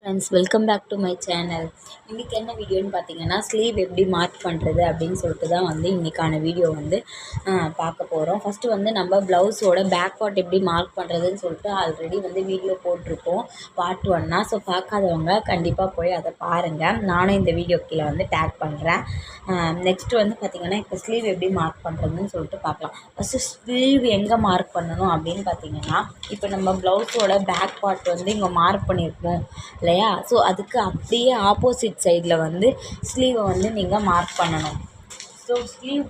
Friends, welcome back to my channel. இன்றைக்கி என்ன வீடியோன்னு பார்த்தீங்கன்னா, ஸ்லீவ் எப்படி மார்க் பண்ணுறது அப்படின்னு சொல்லிட்டு தான் இன்றைக்கான வீடியோ பார்க்க போகிறோம். ஃபஸ்ட்டு நம்ம ப்ளவுஸோட பேக் பார்ட் எப்படி மார்க் பண்ணுறதுன்னு சொல்லிட்டு ஆல்ரெடி வீடியோ போட்டிருக்கோம் பார்ட் 1. ஸோ பார்க்காதவங்க கண்டிப்பாக போய் அதை பாருங்கள். நானும் இந்த வீடியோ கீழே டேக் பண்ணுறேன். நெக்ஸ்ட்டு பார்த்திங்கன்னா, இப்போ ஸ்லீவ் எப்படி மார்க் பண்ணுறதுன்னு சொல்லிட்டு பார்க்கலாம். ஃபஸ்ட்டு ஸ்லீவ் எங்கே மார்க் பண்ணணும் அப்படின்னு பார்த்தீங்கன்னா, இப்போ நம்ம ப்ளவுஸோட பேக் பார்ட் இங்கே மார்க் பண்ணியிருப்போம் இல்லையா? ஸோ அதுக்கு அப்படியே ஆப்போசிட் சைடில் ஸ்லீவை நீங்கள் மார்க் பண்ணணும். ஸோ ஸ்லீவ்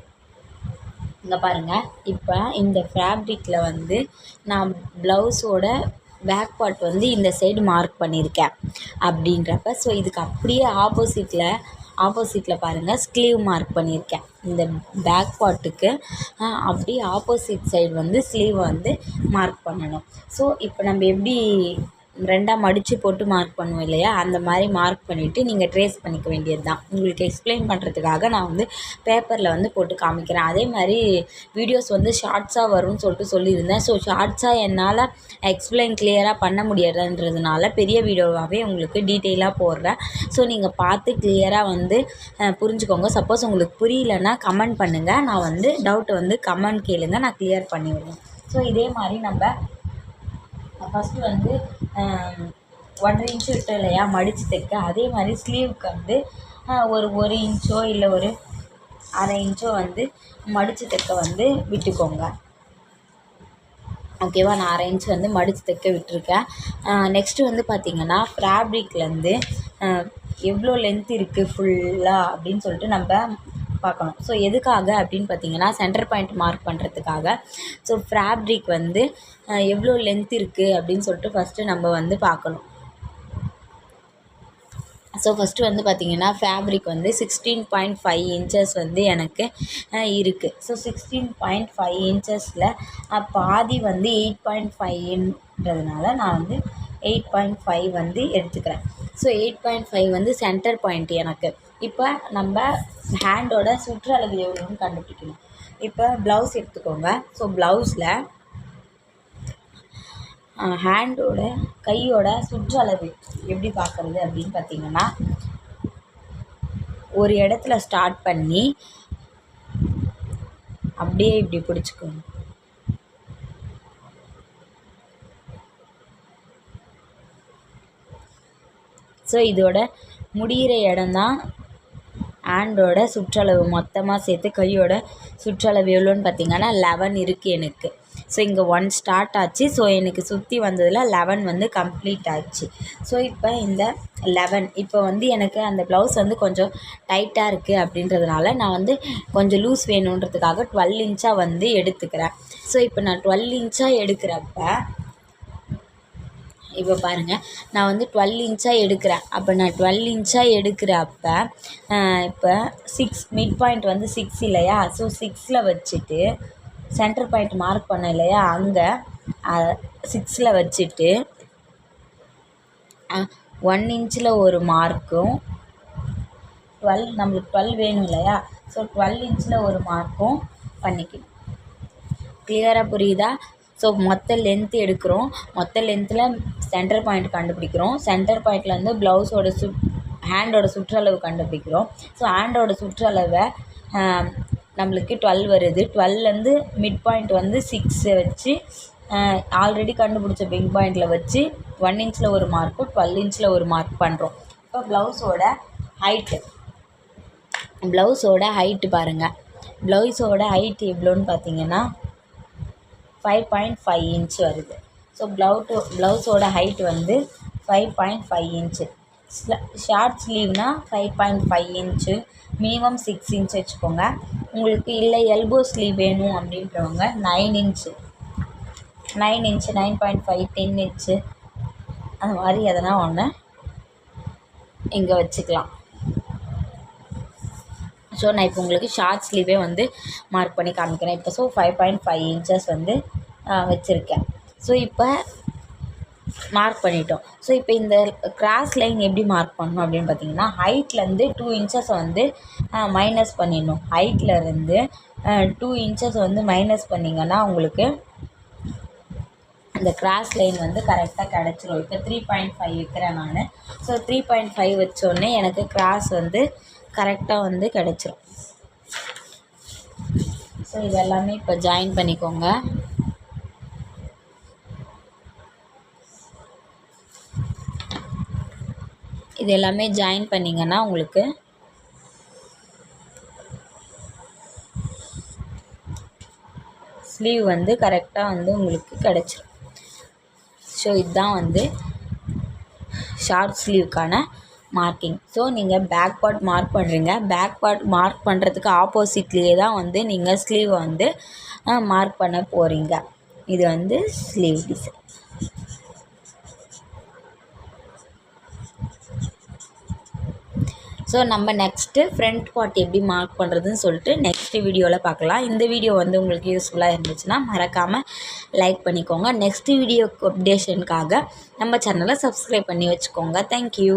இங்கே பாருங்கள், இப்போ இந்த ஃபேப்ரிக்கில் நான் ப்ளவுஸோட பேக் பார்ட் இந்த சைடு மார்க் பண்ணியிருக்கேன் அப்படின்றப்ப, ஸோ இதுக்கு அப்படியே ஆப்போசிட்டில் பாருங்கள், ஸ்லீவ் மார்க் பண்ணியிருக்கேன். இந்த பேக் பார்ட்டுக்கு அப்படியே ஆப்போசிட் சைடு ஸ்லீவ் மார்க் பண்ணணும். ஸோ இப்போ நம்ம எப்படி ரெண்டாக மடித்து போட்டு மார்க் பண்ணுவோம் இல்லையா? அந்த மாதிரி மார்க் பண்ணிவிட்டு நீங்கள் ட்ரேஸ் பண்ணிக்க வேண்டியது தான். உங்களுக்கு எக்ஸ்பிளைன் பண்ணுறதுக்காக நான் பேப்பரில் போட்டு காமிக்கிறேன். அதே மாதிரி வீடியோஸ் ஷார்ட்ஸாக வரும்னு சொல்லியிருந்தேன். ஸோ ஷார்ட்ஸாக என்னால் எக்ஸ்பிளைன் கிளியராக பண்ண முடியாதுன்றதுனால பெரிய வீடியோவாகவே உங்களுக்கு டீட்டெயிலாக போடுறேன். ஸோ நீங்கள் பார்த்து கிளியராக புரிஞ்சுக்கோங்க. சப்போஸ் உங்களுக்கு புரியலன்னா கமெண்ட் பண்ணுங்கள். நான் டவுட்டை கமெண்ட் கேளுங்க, நான் கிளியர் பண்ணிவிடுவேன். ஸோ இதே மாதிரி நம்ம ஃபஸ்ட்டு 1.5 இன்ச்சு விட்டோம் இல்லையா மடித்து தைக்க, அதே மாதிரி ஸ்லீவுக்கு ஒரு 1 இன்ச்சோ இல்லை ஒரு 1/2 இன்ச்சோ மடித்து தைக்க விட்டுக்கோங்க. ஓகேவா? நான் 1/2 இன்ச் மடித்து தைக்க விட்டுருக்கேன். நெக்ஸ்ட்டு பார்த்திங்கன்னா, ஃபேப்ரிக்லேருந்து எவ்வளோ லென்த் இருக்குது ஃபுல்லாக அப்படின்னு சொல்லிட்டு நம்ம பார்க்கணும். ஸோ எதுக்காக அப்படின்னு பார்த்தீங்கன்னா, சென்டர் பாயிண்ட் மார்க் பண்ணுறதுக்காக. ஸோ ஃபேப்ரிக் எவ்வளோ லென்த் இருக்குது அப்படின்னு சொல்லிட்டு ஃபஸ்ட்டு நம்ம பார்க்கணும். ஸோ ஃபஸ்ட்டு பார்த்திங்கன்னா, ஃபேப்ரிக் 16.5 இன்ச்சஸ் எனக்கு இருக்குது. ஸோ 16.5 இன்ச்சஸில் பாதி 8.5ன்றதுனால நான் 8.5 எடுத்துக்கிறேன். ஸோ 8.5 சென்டர் பாயிண்ட் எனக்கு. இப்போ நம்ம ஹேண்டோட சுற்றளவு எவ்வளோன்னு கண்டுபிடிக்கணும். இப்போ ப்ளவுஸ் எடுத்துக்கோங்க. ஸோ ப்ளவுஸில் ஹேண்டோட கையோட சுற்றளவு எப்படி பார்க்குறது அப்படின்னு பார்த்தீங்கன்னா, ஒரு இடத்துல ஸ்டார்ட் பண்ணி அப்படியே இப்படி பிடிச்சிக்கோங்க. ஸோ இதோட முடிகிற இடம்தான் ஹேண்டோட சுற்றளவு. மொத்தமாக சேர்த்து கையோட சுற்றளவு எவ்வளோன்னு பார்த்தீங்கன்னா 11 இருக்குது எனக்கு. ஸோ இங்கே 1 ஸ்டார்ட் ஆச்சு. ஸோ எனக்கு சுற்றி வந்ததில் 11 கம்ப்ளீட் ஆச்சு. ஸோ இப்போ இந்த 11 இப்போ எனக்கு அந்த ப்ளவுஸ் கொஞ்சம் டைட்டாக இருக்குது அப்படின்றதுனால நான் கொஞ்சம் லூஸ் வேணுன்றதுக்காக 12 இன்ச்சாக எடுத்துக்கிறேன். ஸோ இப்போ நான் 12 இன்ச்சாக எடுக்கிறப்ப இப்போ பாருங்கள், நான் 12 இன்ச்சாக எடுக்கிறேன். அப்போ நான் 12 இன்ச்சாக எடுக்கிறப்ப இப்போ 6 மிட் பாயிண்ட் 6 இல்லையா? ஸோ 6ல் வச்சுட்டு சென்டர் பாயிண்ட் மார்க் பண்ண இல்லையா? அங்கே 6ல் வச்சுட்டு 1 இன்ச்சில் ஒரு மார்க்கும், 12 நம்மளுக்கு 12 வேணும் இல்லையா? ஸோ 12 இன்ச்சில் ஒரு மார்க்கும் பண்ணிக்கணும். கிளியராக புரியுதா? ஸோ மொத்த லென்த்து எடுக்கிறோம். மொத்த லென்த்தில் சென்டர் பாயிண்ட் கண்டுபிடிக்கிறோம். சென்டர் பாயிண்ட்லேருந்து ப்ளவுஸோட ஹேண்டோட சுற்றளவு கண்டுபிடிக்கிறோம். ஸோ ஹேண்டோட சுற்றளவை நம்மளுக்கு 12 வருது. 12லேருந்து மிட் பாயிண்ட் 6 வச்சு ஆல்ரெடி கண்டுபிடிச்ச பிக் பாயிண்டில் வச்சு 1 இன்ச்சில் ஒரு மார்க்கும் 12 இன்ச்சில் ஒரு மார்க் பண்ணுறோம். இப்போ ப்ளவுஸோட ஹைட்டு பாருங்கள். ப்ளவுஸோட ஹைட் எவ்வளோன்னு பார்த்தீங்கன்னா 5.5 இன்ச் வருது. ஸோ ப்ளவுஸோட ஹைட் 5.5 இன்ச்சு. ஷார்ட் ஸ்லீவ்னால் 5.5 இன்ச்சு, மினிமம் 6 இன்ச் வச்சுக்கோங்க. உங்களுக்கு இல்லை எல்போ ஸ்லீவ் வேணும் அப்படின்றவங்க 9 இன்ச்சு, 9.5, 10 இன்ச்சு அந்த மாதிரி எதனா ஒன்று இங்கே வச்சுக்கலாம். ஸோ நான் இப்போ உங்களுக்கு ஷார்ட் ஸ்லீவே மார்க் பண்ணி காமிக்கிறேன். இப்போ ஸோ 5.5 இன்ச்சஸ் வச்சுருக்கேன். ஸோ இப்போ மார்க் பண்ணிட்டோம். ஸோ இப்போ இந்த கிராஸ் லைன் எப்படி மார்க் பண்ணணும் அப்படின்னு பார்த்தீங்கன்னா, ஹைட்லேருந்து 2 இன்ச்சஸ் மைனஸ் பண்ணிடணும். ஹைட்லேருந்து 2 இன்ச்சஸ் மைனஸ் பண்ணிங்கன்னா உங்களுக்கு அந்த கிராஸ் லைன் வந்து கரெக்டாக கிடச்சிரும். இப்போ 3.5 வைக்கிறேன் நான். ஸோ 3.5 வச்சோடனே எனக்கு கிராஸ் வந்து கரெக்டாக வந்து கிடச்சிரும். ஸோ இதெல்லாமே இப்போ ஜாயின் பண்ணிக்கோங்க. இது எல்லாமே ஜாயின் பண்ணிங்கன்னா உங்களுக்கு ஸ்லீவ் வந்து கரெக்டாக வந்து உங்களுக்கு கிடச்சிரும். ஸோ இதுதான் வந்து ஷார்ட் ஸ்லீவுக்கான மார்க்கிங். ஸோ நீங்கள் பேக் பார்ட் மார்க் பண்ணுறீங்க. பேக் பார்ட் மார்க் பண்ணுறதுக்கு ஆப்போசிட்லேயே தான் வந்து நீங்கள் ஸ்லீவை வந்து மார்க் பண்ண போகிறீங்க. இது வந்து ஸ்லீவ் டிசைன். ஸோ நம்ம நெக்ஸ்ட்டு ஃப்ரண்ட் பார்ட் எப்படி மார்க் பண்ணுறதுன்னு சொல்லிட்டு நெக்ஸ்ட் வீடியோவில் பார்க்கலாம். இந்த வீடியோ வந்து உங்களுக்கு யூஸ்ஃபுல்லாக இருந்துச்சுன்னா மறக்காமல் லைக் பண்ணிக்கோங்க. நெக்ஸ்ட் வீடியோ அப்டேஷனுக்காக நம்ம சேனலை சப்ஸ்கிரைப் பண்ணி வச்சுக்கோங்க. தேங்க்யூ.